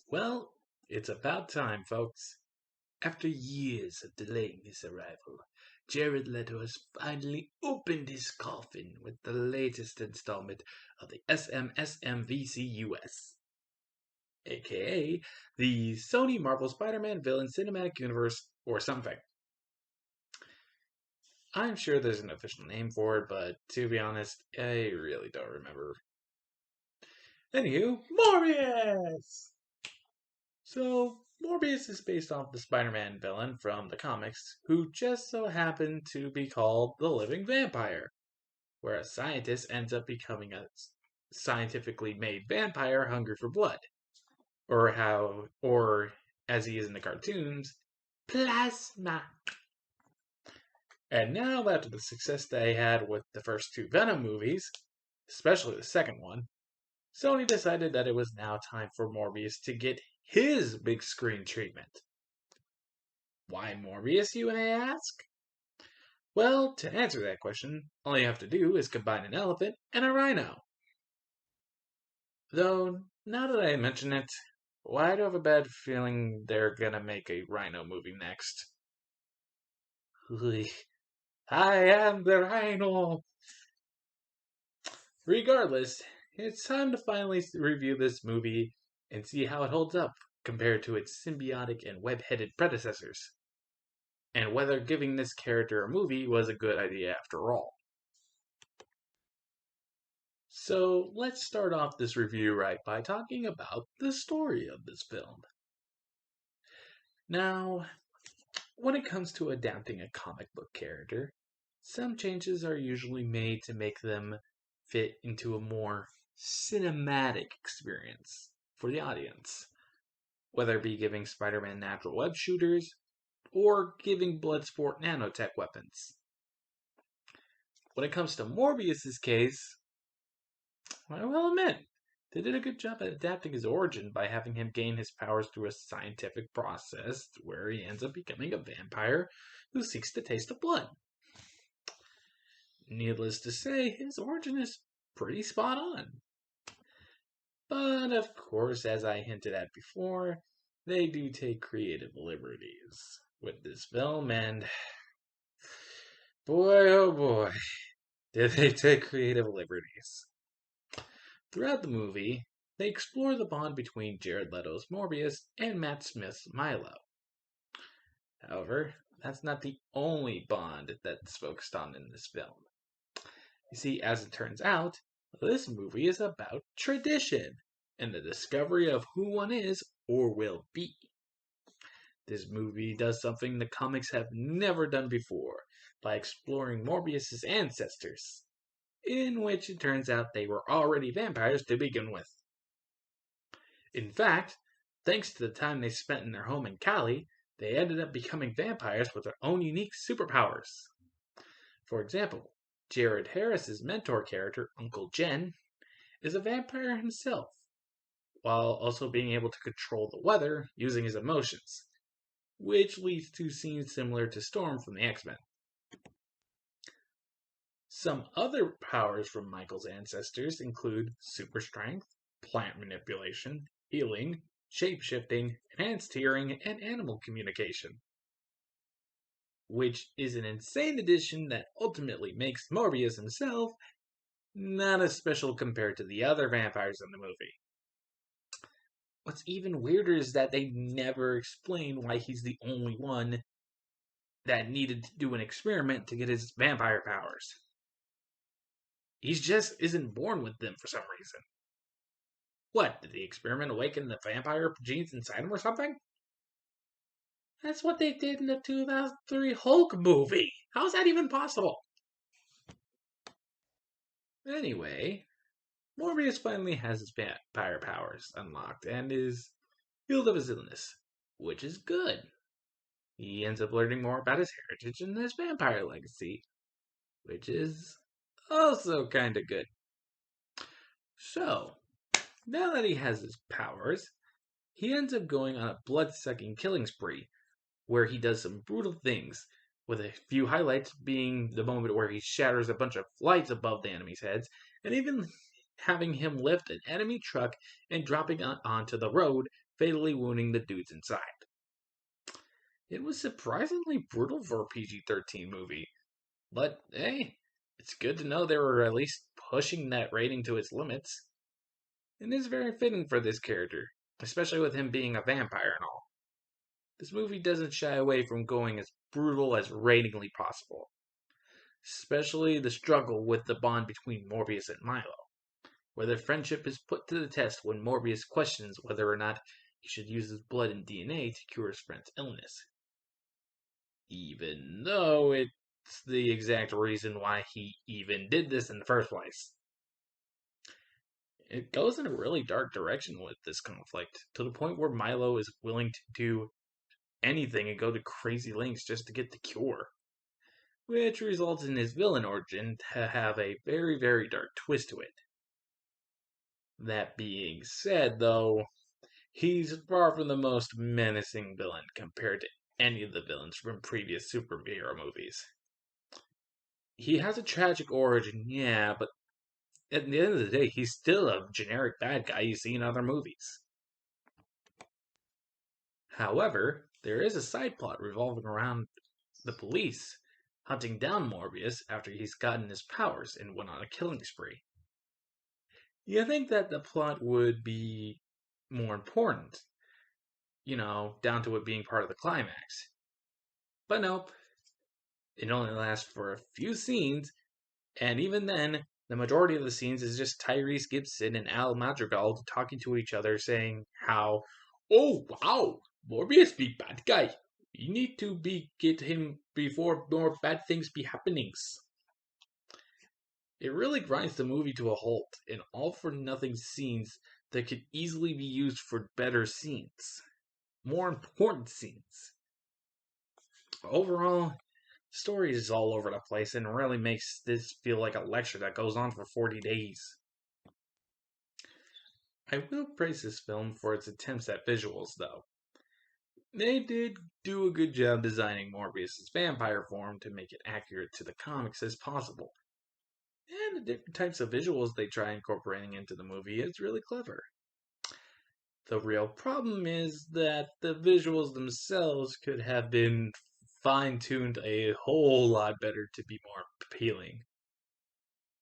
Well, it's about time, folks. After years of delaying his arrival, Jared Leto has finally opened his coffin with the latest installment of the SMSMVCUS, aka the Sony Marvel Spider-Man Villain Cinematic Universe or something. I'm sure there's an official name for it, but to be honest, I really don't remember. Anywho, Morbius! So, Morbius is based off the Spider Man villain from the comics, who just so happened to be called the Living Vampire, where a scientist ends up becoming a scientifically made vampire hungry for blood. Or as he is in the cartoons, plasma. And now, after the success they had with the first two Venom movies, especially the second one, Sony decided that it was now time for Morbius to get his big screen treatment. Why Morbius, you may ask? Well, to answer that question, all you have to do is combine an elephant and a rhino. Though, now that I mention it, why do I have a bad feeling they're gonna make a rhino movie next? I am the rhino! Regardless, it's time to finally review this movie and see how it holds up compared to its symbiotic and web-headed predecessors, and whether giving this character a movie was a good idea after all. So let's start off this review right by talking about the story of this film. Now, when it comes to adapting a comic book character, some changes are usually made to make them fit into a more cinematic experience for the audience, whether it be giving Spider Man natural web shooters or giving Bloodsport nanotech weapons. When it comes to Morbius's case, I will admit, they did a good job at adapting his origin by having him gain his powers through a scientific process where he ends up becoming a vampire who seeks to taste of blood. Needless to say, his origin is pretty spot on. But of course, as I hinted at before, they do take creative liberties with this film, and boy oh boy, did they take creative liberties. Throughout the movie, they explore the bond between Jared Leto's Morbius and Matt Smith's Milo. However, that's not the only bond that's focused on in this film. You see, as it turns out, this movie is about tradition and the discovery of who one is or will be. This movie does something the comics have never done before by exploring Morbius's ancestors, in which it turns out they were already vampires to begin with. In fact, thanks to the time they spent in their home in Cali, they ended up becoming vampires with their own unique superpowers. For example, Jared Harris's mentor character, Uncle Jen, is a vampire himself, while also being able to control the weather using his emotions, which leads to scenes similar to Storm from the X-Men. Some other powers from Michael's ancestors include super strength, plant manipulation, healing, shape-shifting, enhanced hearing, and animal communication. Which is an insane addition that ultimately makes Morbius himself not as special compared to the other vampires in the movie. What's even weirder is that they never explain why he's the only one that needed to do an experiment to get his vampire powers. He just isn't born with them for some reason. What, did the experiment awaken the vampire genes inside him or something? That's what they did in the 2003 Hulk movie. How is that even possible? Anyway, Morbius finally has his vampire powers unlocked and is healed of his illness, which is good. He ends up learning more about his heritage and his vampire legacy, which is also kinda good. So, now that he has his powers, he ends up going on a blood-sucking killing spree, where he does some brutal things, with a few highlights being the moment where he shatters a bunch of lights above the enemies' heads, and even having him lift an enemy truck and dropping it onto the road fatally wounding the dudes inside. It was surprisingly brutal for a PG-13 movie, but hey, it's good to know they were at least pushing that rating to its limits. It is very fitting for this character, especially with him being a vampire and all. This movie doesn't shy away from going as brutal as ratingly possible, especially the struggle with the bond between Morbius and Milo, where their friendship is put to the test when Morbius questions whether or not he should use his blood and DNA to cure his friend's illness. Even though it's the exact reason why he even did this in the first place. It goes in a really dark direction with this conflict, to the point where Milo is willing to do anything and go to crazy lengths just to get the cure, which results in his villain origin to have a very, very dark twist to it. That being said, though, he's far from the most menacing villain compared to any of the villains from previous superhero movies. He has a tragic origin, yeah, but at the end of the day, he's still a generic bad guy you see in other movies. However, there is a side plot revolving around the police hunting down Morbius after he's gotten his powers and went on a killing spree. You think that the plot would be more important, down to it being part of the climax. But nope, it only lasts for a few scenes, and even then, the majority of the scenes is just Tyrese Gibson and Al Madrigal talking to each other saying how, oh wow, Morbius be bad guy. We need to get him before more bad things be happenings. It really grinds the movie to a halt in all for nothing scenes that could easily be used for better scenes. More important scenes. Overall, the story is all over the place and really makes this feel like a lecture that goes on for 40 days. I will praise this film for its attempts at visuals, though. They did do a good job designing Morbius's vampire form to make it accurate to the comics as possible. And the different types of visuals they try incorporating into the movie is really clever. The real problem is that the visuals themselves could have been fine-tuned a whole lot better to be more appealing.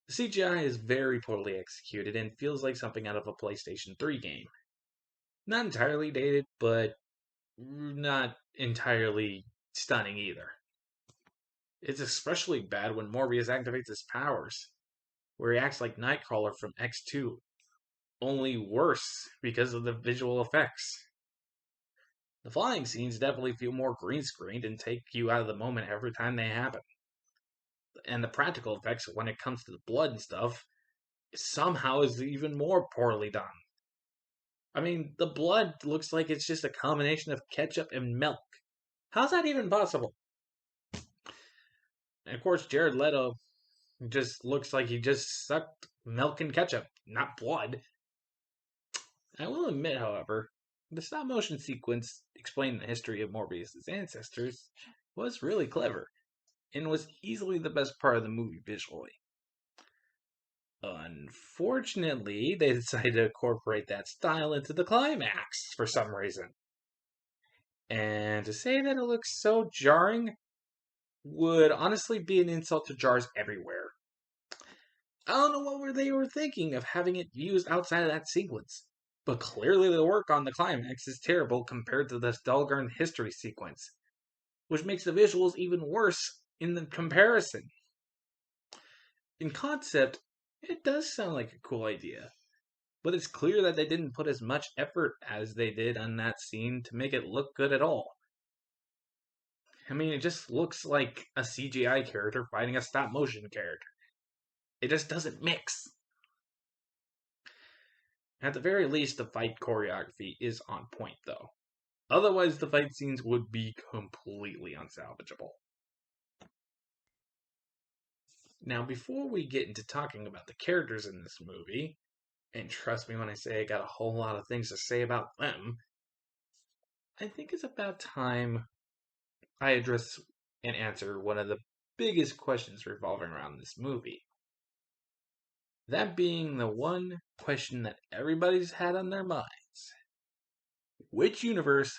The CGI is very poorly executed and feels like something out of a PlayStation 3 game. Not entirely dated, but not entirely stunning either. It's especially bad when Morbius activates his powers, where he acts like Nightcrawler from X2, only worse because of the visual effects. The flying scenes definitely feel more green screened and take you out of the moment every time they happen. And the practical effects when it comes to the blood and stuff somehow is even more poorly done. I mean, the blood looks like it's just a combination of ketchup and milk. How's that even possible? And of course, Jared Leto just looks like he just sucked milk and ketchup, not blood. I will admit, however, the stop motion sequence explaining the history of Morbius' ancestors was really clever, and was easily the best part of the movie visually. Unfortunately, they decided to incorporate that style into the climax for some reason. And to say that it looks so jarring would honestly be an insult to jars everywhere. I don't know what they were thinking of having it used outside of that sequence, but clearly the work on the climax is terrible compared to this Dalgarn history sequence, which makes the visuals even worse in the comparison. In concept, it does sound like a cool idea, but it's clear that they didn't put as much effort as they did on that scene to make it look good at all. I mean, it just looks like a CGI character fighting a stop motion character. It just doesn't mix. At the very least, the fight choreography is on point, though. Otherwise, the fight scenes would be completely unsalvageable. Now, before we get into talking about the characters in this movie, and trust me when I say I got a whole lot of things to say about them, I think it's about time I address and answer one of the biggest questions revolving around this movie. That being the one question that everybody's had on their minds. which universe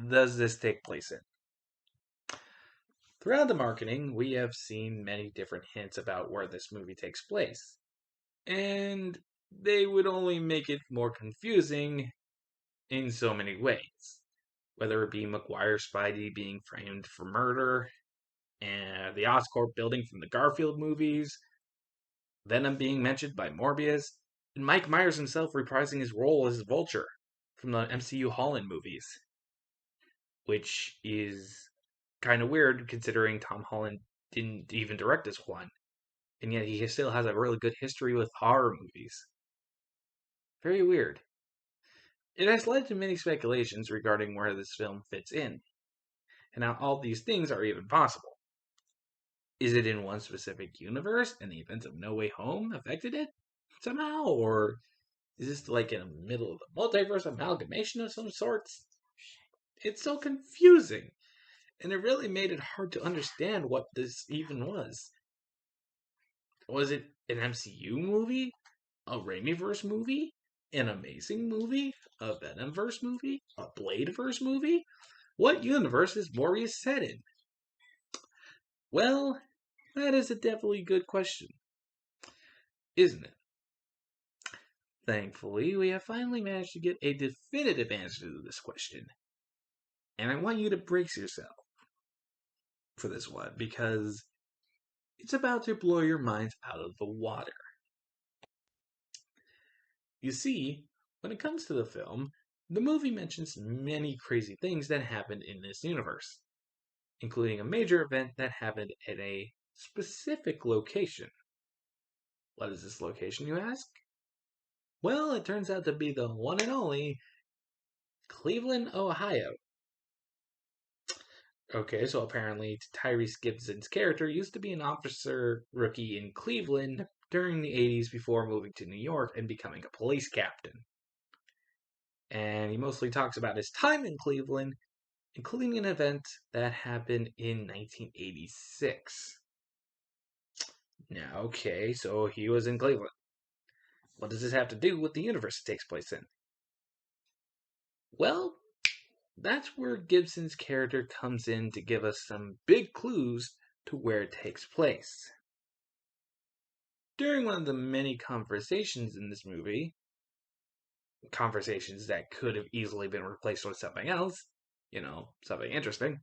does this take place in? Throughout the marketing, we have seen many different hints about where this movie takes place, and they would only make it more confusing in so many ways. Whether it be McGuire Spidey being framed for murder, and the Oscorp building from the Garfield movies, Venom being mentioned by Morbius, and Mike Myers himself reprising his role as Vulture from the MCU Holland movies, which is kind of weird considering Tom Holland didn't even direct this one, and yet he still has a really good history with horror movies. Very weird. It has led to many speculations regarding where this film fits in, and how all these things are even possible. Is it in one specific universe and the events of No Way Home affected it somehow? Or is this like in the middle of the multiverse amalgamation of some sorts? It's so confusing, and it really made it hard to understand what this even was. Was it an MCU movie? A Raimiverse movie? An Amazing movie? A Venomverse movie? A Bladeverse movie? What universe is Morbius set in? Well, that is a definitely good question, isn't it? Thankfully, we have finally managed to get a definitive answer to this question. And I want you to brace yourself for this one because it's about to blow your minds out of the water. You see, when it comes to the film, the movie mentions many crazy things that happened in this universe, including a major event that happened at a specific location. What is this location, you ask? Well, it turns out to be the one and only Cleveland, Ohio. Okay, so apparently Tyrese Gibson's character used to be an officer rookie in Cleveland during the 80s before moving to New York and becoming a police captain. And he mostly talks about his time in Cleveland, including an event that happened in 1986. Now, okay, so he was in Cleveland. What does this have to do with the universe it takes place in? Well, that's where Gibson's character comes in to give us some big clues to where it takes place. During one of the many conversations in this movie, conversations that could have easily been replaced with something else, something interesting,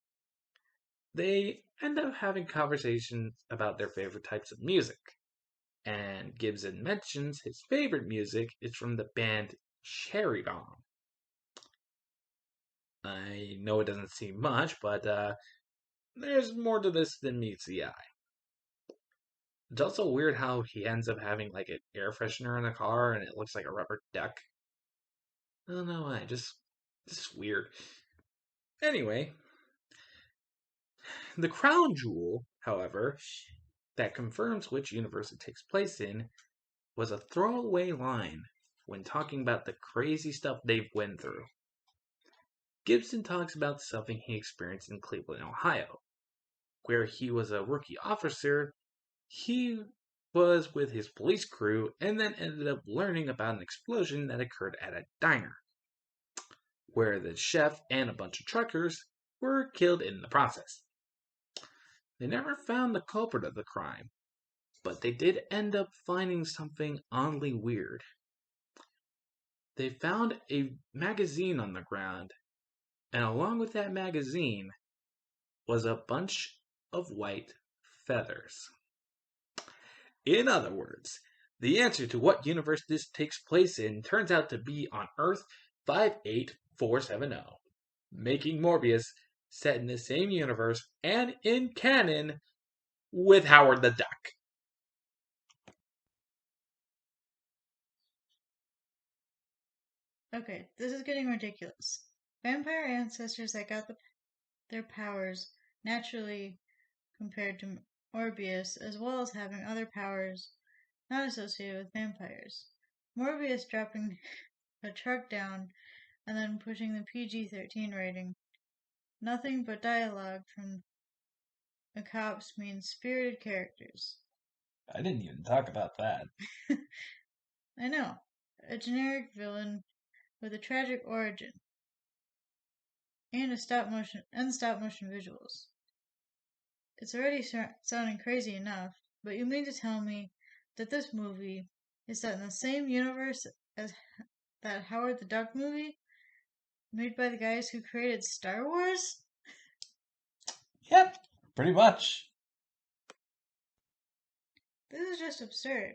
they end up having conversations about their favorite types of music. And Gibson mentions his favorite music is from the band Cherry Bomb. I know it doesn't seem much, but there's more to this than meets the eye. It's also weird how he ends up having like an air freshener in the car and it looks like a rubber duck. I don't know why, just weird. Anyway, the crown jewel, however, that confirms which universe it takes place in was a throwaway line when talking about the crazy stuff they've went through. Gibson talks about something he experienced in Cleveland, Ohio, where he was a rookie officer. He was with his police crew and then ended up learning about an explosion that occurred at a diner, where the chef and a bunch of truckers were killed in the process. They never found the culprit of the crime, but they did end up finding something oddly weird. They found a magazine on the ground, and along with that magazine was a bunch of white feathers. In other words, the answer to what universe this takes place in turns out to be on Earth 58470, making Morbius set in the same universe and in canon with Howard the Duck. Okay, this is getting ridiculous. Vampire ancestors that got their powers naturally compared to Morbius, as well as having other powers not associated with vampires. Morbius dropping a truck down and then pushing the PG-13 rating. Nothing but dialogue from the cops means spirited characters. I didn't even talk about that. I know. A generic villain with a tragic origin. and stop motion visuals. It's already sounding crazy enough, but you mean to tell me that this movie is set in the same universe as that Howard the Duck movie made by the guys who created Star Wars? Yep, pretty much. This is just absurd.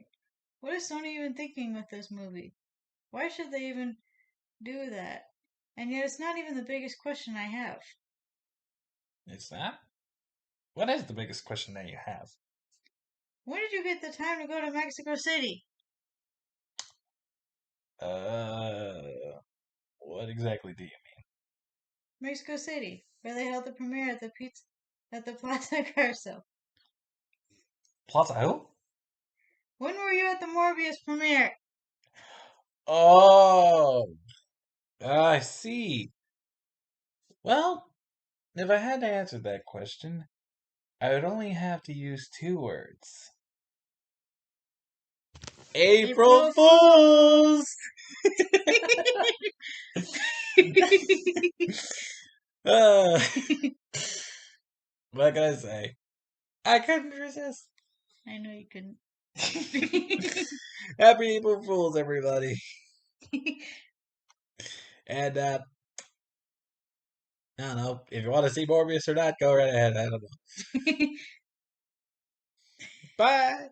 What is Sony even thinking with this movie? Why should they even do that? And yet it's not even the biggest question I have. It's not? What is the biggest question that you have? When did you get the time to go to Mexico City? What exactly do you mean? Mexico City, where they held the premiere at the Plaza Carso. Plaza who? When were you at the Morbius premiere? Oh, I see. Well, if I had to answer that question, I would only have to use two words. April April Fools! uh, what can I say? I couldn't resist. I know you couldn't. Happy April Fools, everybody. And, I don't know. If you want to see Morbius or not, go right ahead. I don't know. Bye!